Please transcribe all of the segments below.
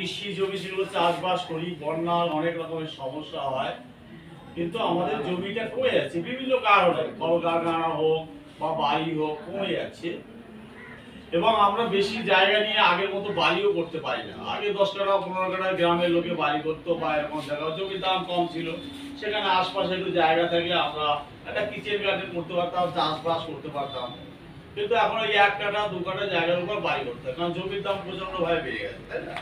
কৃষি জমি সেগুলো চাষবাস করি, বন্যার অনেক রকমের সমস্যা হয়, কিন্তু আমাদের জমিটা কমে যাচ্ছে বিভিন্ন কারণে, কলকারখানা হোক বা বাড়ি হোক কমে যাচ্ছে। এবং আমরা বেশি জায়গা নিয়ে আগের মতো বাড়িও করতে পারি না। আগে 10 কাঠা 15 কাঠা গ্রামের লোকে বাড়ি করতো, বা এরকম জায়গা জমির দাম কম ছিল, সেখানে আশপাশে একটু জায়গা থাকলে আমরা একটা কিচেন গার্ডেন করতে পারতাম, চাষবাস করতে পারতাম। কিন্তু এখন ওই 1 কাঠা 2 কাঠা জায়গার উপর বাড়ি করতে হয়, কারণ জমির দাম প্রচন্ড ভাবে বেড়ে গেছে, তাই না?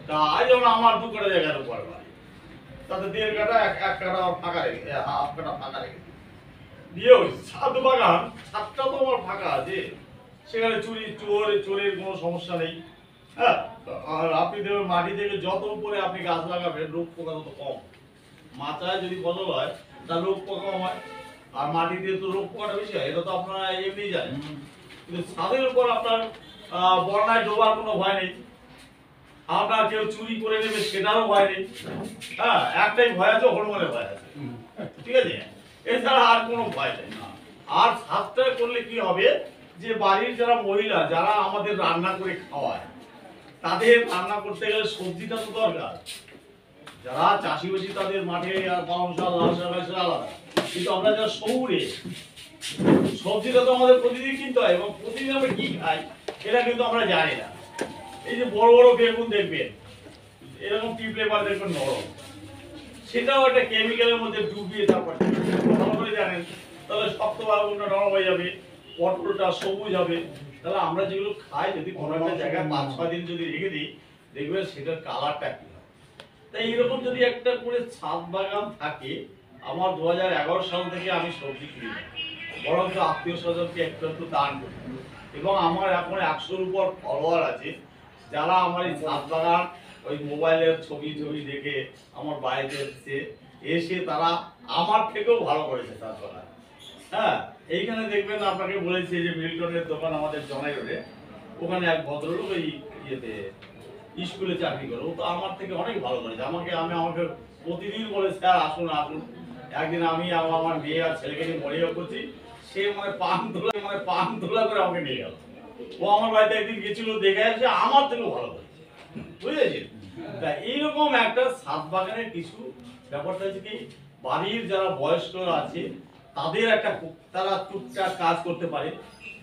তা আজ যেমন আমার 2 কাঠা জায়গার উপর বাড়ি, তাতে 1.5 কাঠা 1 কাঠা ফাঁকা রেখে, হাফ কাঠা ফাঁকা রেখে দিয়ে ওই ছাদ বাগান, ছাদটা তো আমার ফাঁকা আছে, সেখানে চোরের কোনো সমস্যা নেই। হ্যাঁ, আর আপনি দেখবেন মাটি থেকে যত উপরে আপনি গাছ লাগাবেন রোগ পোকা তত কম। মাচায় যদি ফসল হয় তার রোগ পোকা কম হয়, আর মাটি দিয়ে তো রোগ পোকাটা বেশি হয়, এটা তো আপনারা এমনি জানেন। কিন্তু ছাদের উপর আপনার বন্যায় ডোবার কোনো ভয় নেই, আপনার কেউ চুরি করে নেবে সেটারও ভয় নেই। হ্যাঁ, একটাই ভয় আছে, হরমোনের ভয় আছে, ঠিক আছে? এছাড়া আর কোনো ভয় নেই। আর ছাদটা করলে কি হবে, যে বাড়ির যারা মহিলা যারা আমাদের রান্না করে খাওয়ায়, তাদের রান্না করতে গেলে সবজিটা তো দরকার। যারা চাষিবাসী তাদের মাঠে আর পালং শাক, লাল শাক আলাদা, কিন্তু আমরা যারা শহুরে, সবজিটা তো আমাদের প্রতিদিন কিনতে হয়, এবং প্রতিদিন আমরা কি খাই এটা কিন্তু আমরা জানি না। এই যে বড় বড় বেগুন দেখবেন, এরকম টিপলে পর দেখবেন নরম, সেটাও একটা কেমিক্যালের মধ্যে ডুবিয়ে তারপর ভালো করে জানেন, তাহলে শক্ত বেগুনটা নরম হয়ে যাবে, পটলটা সবুজ হবে। তাহলে আমরা যেগুলো খাই যদি কোনো একটা জায়গায় 5-6 দিন যদি রেখে দিই, দেখবেন সেটার কালারটা কি হয়। তাই এরকম যদি একটা করে ছাদ বাগান থাকে, আমার 2011 সাল থেকে আমি সবজি কিনি না, বরং আত্মীয় স্বজনকে একটু একটু দান করি। এবং আমার এখন 100-র উপর ফলোয়ার আছে, যারা আমার এই ছাদ বাগান ওই মোবাইলের ছবি দেখে আমার বাড়িতে এসে তারা আমার থেকেও ভালো করেছে ছাদ বাগান। হ্যাঁ, এইখানে দেখবেন আপনাকে বলেছি যে মিল্টনের দোকান আমাদের জনাই রোডে, ওখানে এক ভদ্রলোক ওই ইয়েতে স্কুলে চাকরি করে, ও তো আমার থেকে অনেক ভালো করেছে। আমাকে প্রতিদিন বলে, স্যার আসুন আসুন। একদিন আমি আমার মেয়ে আর ছেলেকে নিয়ে মরিয়া করছি, সে পান তোলা করে আমাকে নিয়ে গেল। ও আমার বাড়িতে একদিন গেছিল, দেখে আসছে আমার থেকেও ভালো করেছে, বুঝেছেন? তা এইরকম একটা ছাদ বাগানের কিছু ব্যাপারটা হচ্ছে কি, বাড়ির যারা বয়স্করা আছে তাদের একটা, তারা টুকটাক কাজ করতে পারে।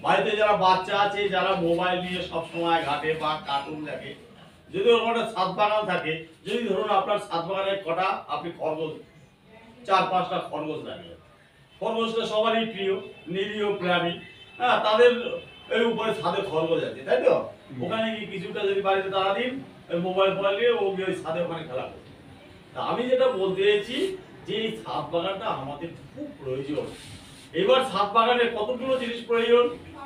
বাড়িতে যারা বাচ্চা আছে, যারা মোবাইল নিয়ে সব সময় ঘাটে বা কার্টুন দেখে, যদি ওরকম একটা ছাদ বাগান থাকে, যদি ধরুন আপনার ছাদ বাগানে কটা আপনি খরগোশ, 4-5টা খরগোশ রাখলেন, খরগোশটা সবারই প্রিয়, নিরীহ প্রাণী। হ্যাঁ, তাদের এই উপরে ছাদে খরগোশ আছে, তাই তো? ওখানে কি কিছুটা যদি বাড়িতে তাড়া দিন, মোবাইল নিয়ে ও ওই ছাদে ওখানে খেলা করে। তা আমি যেটা বলতে চাইছি, যে এই ছাদ বাগানটা আমাদের খুব প্রয়োজন। এবার ছাদ বাগানে কতগুলো জিনিস প্রয়োজন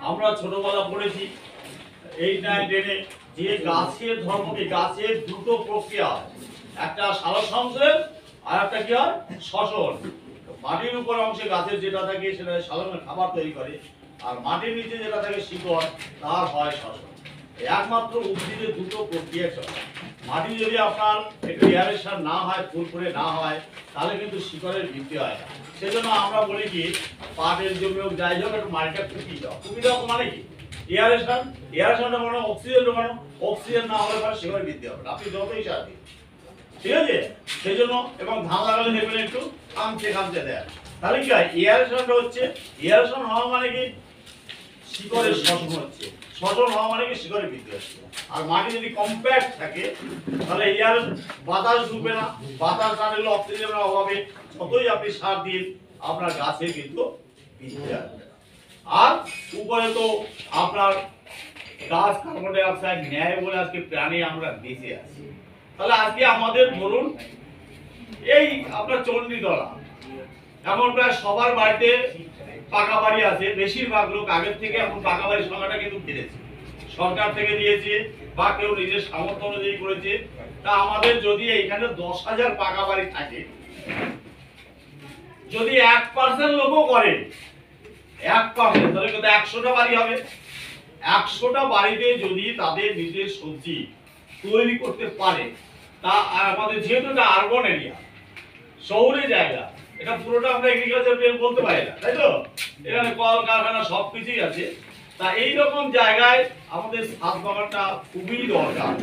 আমরা ছোটবেলা পড়েছি 8-9-10-এ, যে গাছের ধর্মকে, গাছের দুটো প্রক্রিয়া হয়, একটা সালোকসংশ্লেষ আর একটা কি হয়, শ্বসন। মাটির উপর অংশে গাছের যেটা থাকে সেটা সাধারণত খাবার তৈরি করে, আর মাটির নিচে যেটা থাকে শিকড়, তার হয় শ্বসন। একমাত্র উদ্ভিদের দুটো প্রক্রিয়া চলে। মাটি যদি আপনার একটু এয়ারেশন না হয়, ফুরফুরে না হয়, তাহলে কিন্তু শিকড়ের বৃদ্ধি হয় না। সেজন্য আমরা বলি কি, পাটের জমি হোক যাই হোক, একটু মাটিটা কুপিয়ে দাও। কুপিয়ে দাও মানে কি, এয়ারেশনটা মানে অক্সিজেন ঢোকানো, অক্সিজেন না হলে পরে শিকড়ের বৃদ্ধি হবে না, আপনি যতই সার দিন, ঠিক আছে? সেই জন্য, এবং ধান লাগালে দেখবেন একটু খামচে দেয়, তাহলে কি হয়, এয়ারেশনটা হচ্ছে, এয়ারেশন হওয়া মানে কি শিকড়ের শ্বসন হচ্ছে, শ্বসন হওয়া মানে কি শিকড়ের বৃদ্ধি হচ্ছে। আর মাটি যদি কম্প্যাক্ট থাকে, তাহলে এয়ার বাতাস ঢুকবে না, বাতাস না ঢুকলে অক্সিজেনের অভাবে যতই আপনি সার দিন, আপনার গাছে কিন্তু বৃদ্ধি আসবে। আর উপরে তো আপনার গাছ কার্বন ডাই অক্সাইড নেয় বলে আজকে প্রাণী আমরা বেঁচে আছি। তাহলে আজকে আমাদের ধরুন এই আপনার চণ্ডীতলা, এখন প্রায় সবার বাড়িতে পাকা বাড়ি আছে, বেশিরভাগ লোক আগের থেকে এখন পাকা বাড়ির সংখ্যাটা কিন্তু বেড়েছে, সরকার থেকে দিয়েছে বা কেউ নিজের সামর্থ্য অনুযায়ী করেছে। তা আমাদের যদি এখানে 10,000 পাকা বাড়ি থাকে, যদি 1% লোকও করে, 1%, তাহলে কিন্তু 100টা বাড়ি হবে। 100টা বাড়িতে যদি তাদের নিজের সবজি তৈরি করতে পারে, তা আমাদের যেহেতু এটা আরবান এরিয়া, শহুরে জায়গা, এটা পুরোটা আমরা এগ্রিকালচার বেল্ট বলতে পারি না, তাই তো? এখানে কল কারখানা সবকিছুই আছে। তা এইরকম জায়গায় আমাদের ছাদ বাগানটা খুবই দরকার।